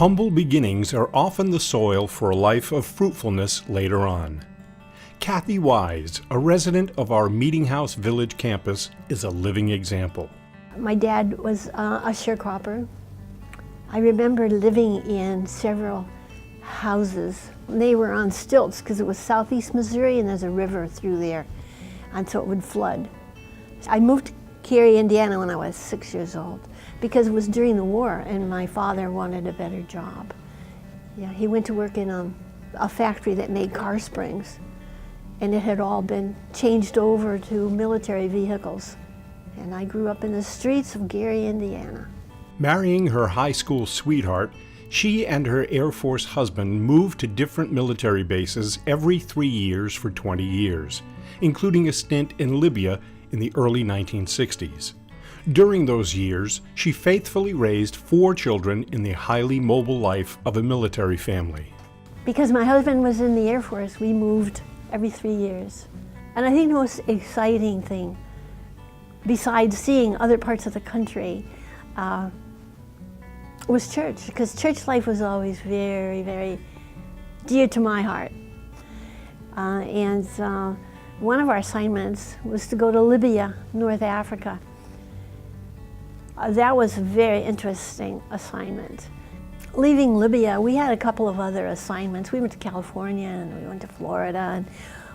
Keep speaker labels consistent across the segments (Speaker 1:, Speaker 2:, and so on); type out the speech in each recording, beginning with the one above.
Speaker 1: Humble beginnings are often the soil for a life of fruitfulness later on. Kathy Wise, a resident of our Meeting House Village campus, is a living example.
Speaker 2: My dad was a sharecropper. I remember living in several houses. They were on stilts because it was southeast Missouri and there's a river through there, and so it would flood. I moved to Cary, Indiana when I was 6 years old because it was during the war and my father wanted a better job. Yeah, he went to work in a factory that made car springs, and it had all been changed over to military vehicles. And I grew up in the streets of Gary, Indiana.
Speaker 1: Marrying her high school sweetheart, she and her Air Force husband moved to different military bases every 3 years for 20 years, including a stint in Libya in the early 1960s. During those years, she faithfully raised 4 children in the highly mobile life of a military family.
Speaker 2: Because my husband was in the Air Force, we moved every 3 years. And I think the most exciting thing, besides seeing other parts of the country, was church, because church life was always very, very dear to my heart. One of our assignments was to go to Libya, North Africa. That was a very interesting assignment. Leaving Libya, we had a couple of other assignments. We went to California and we went to Florida, and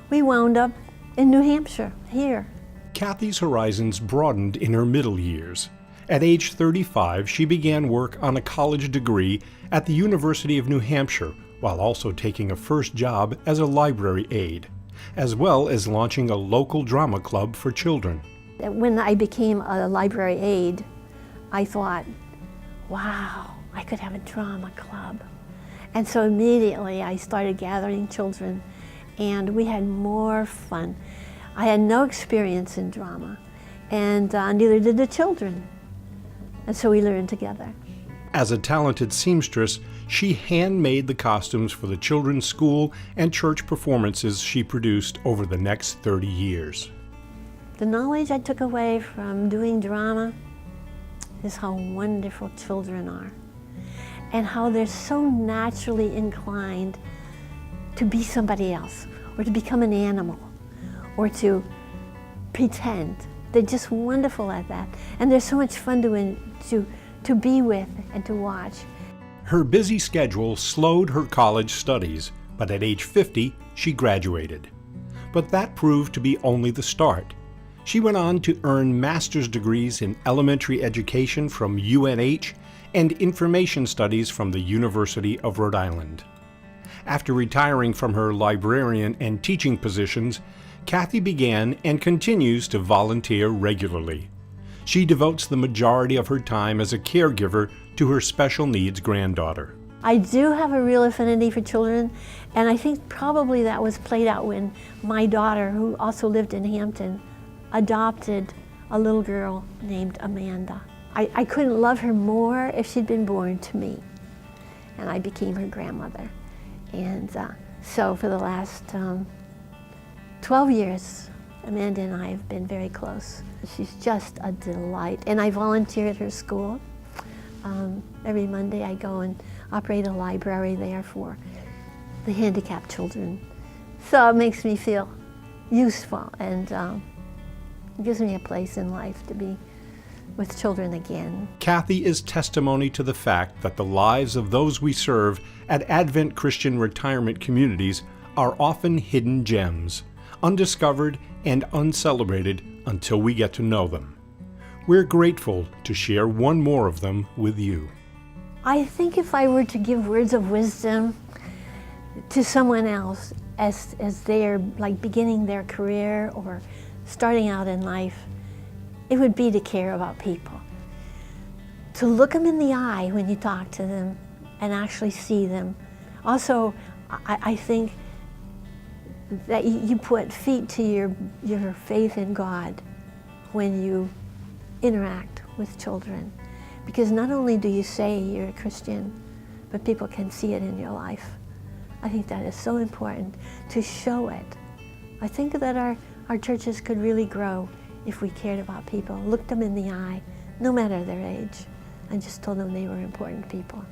Speaker 2: we wound up in New Hampshire, here.
Speaker 1: Kathy's horizons broadened in her middle years. At age 35, she began work on a college degree at the University of New Hampshire, while also taking a first job as a library aide, as well as launching a local drama club for children.
Speaker 2: When I became a library aide, I thought, wow, I could have a drama club. And so immediately I started gathering children, and we had more fun. I had no experience in drama, and neither did the children. And so we learned together.
Speaker 1: As a talented seamstress, she handmade the costumes for the children's school and church performances she produced over the next 30 years.
Speaker 2: The knowledge I took away from doing drama is how wonderful children are, and how they're so naturally inclined to be somebody else, or to become an animal, or to pretend. They're just wonderful at that, and they're so much fun to be with and to watch.
Speaker 1: Her busy schedule slowed her college studies, but at age 50, she graduated. But that proved to be only the start. She went on to earn master's degrees in elementary education from UNH and information studies from the University of Rhode Island. After retiring from her librarian and teaching positions, Kathy began and continues to volunteer regularly. She devotes the majority of her time as a caregiver to her special needs granddaughter.
Speaker 2: I do have a real affinity for children, and I think probably that was played out when my daughter, who also lived in Hampton, adopted a little girl named Amanda. I couldn't love her more if she'd been born to me, and I became her grandmother. And so for the last 12 years, Amanda and I have been very close. She's just a delight, and I volunteer at her school. Every Monday I go and operate a library there for the handicapped children. So it makes me feel useful, and it gives me a place in life to be with children again.
Speaker 1: Kathy is testimony to the fact that the lives of those we serve at Advent Christian Retirement Communities are often hidden gems, undiscovered and uncelebrated until we get to know them. We're grateful to share one more of them with you.
Speaker 2: I think if I were to give words of wisdom to someone else as they're like beginning their career or starting out in life, it would be to care about people. To look them in the eye when you talk to them and actually see them. Also, I think that you put feet to your faith in God when you interact with children. Because not only do you say you're a Christian, but people can see it in your life. I think that is so important to show it. I think that our churches could really grow if we cared about people, looked them in the eye, no matter their age, and just told them they were important people.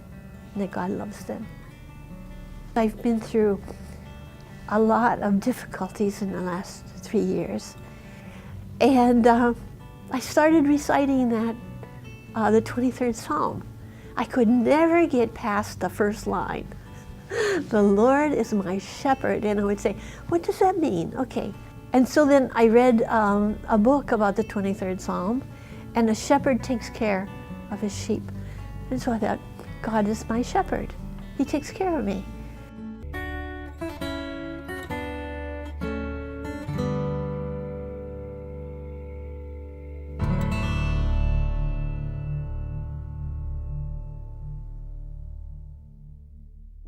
Speaker 2: and that God loves them. I've been through a lot of difficulties in the last 3 years. And I started reciting that, the 23rd Psalm. I could never get past the first line. The Lord is my shepherd. And I would say, what does that mean? Okay. And so then I read a book about the 23rd Psalm, and a shepherd takes care of his sheep. And so I thought, God is my shepherd. He takes care of me.